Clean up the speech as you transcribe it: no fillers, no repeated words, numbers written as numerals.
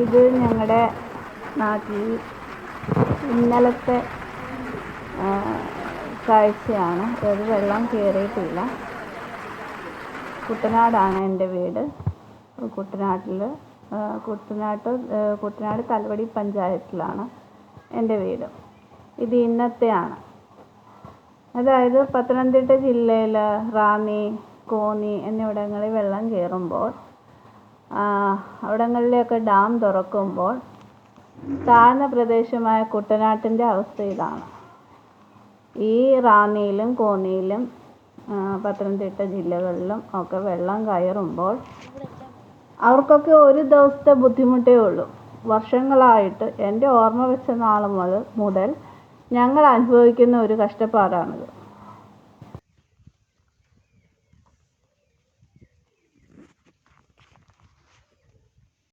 ഇത് ഞങ്ങളുടെ നാട്ടിൽ ഇന്നലത്തെ കാഴ്ചയാണ്. അതായത് വെള്ളം കയറിയിട്ടില്ല. കുട്ടനാടാണ് എൻ്റെ വീട്. കുട്ടനാട് തലവടി പഞ്ചായത്തിലാണ് എൻ്റെ വീട്. ഇത് ഇന്നത്തെയാണ്. അതായത് പത്തനംതിട്ട ജില്ലയിൽ റാന്നി, കോന്നി എന്നിവിടങ്ങളിൽ വെള്ളം കയറുമ്പോൾ, അവിടങ്ങളിലെയൊക്കെ ഡാം തുറക്കുമ്പോൾ താഴ്ന്ന പ്രദേശമായ കുട്ടനാട്ടിൻ്റെ അവസ്ഥ ഇതാണ്. ഈ റാന്നിയിലും കോന്നിയിലും പത്തനംതിട്ട ജില്ലകളിലും ഒക്കെ വെള്ളം കയറുമ്പോൾ അവർക്കൊക്കെ ഒരു ദിവസത്തെ ബുദ്ധിമുട്ടേ ഉള്ളൂ. വർഷങ്ങളായിട്ട് എൻ്റെ ഓർമ്മ വെച്ച നാൾ മുതൽ ഞങ്ങൾ അനുഭവിക്കുന്ന ഒരു കഷ്ടപ്പാടാണിത്.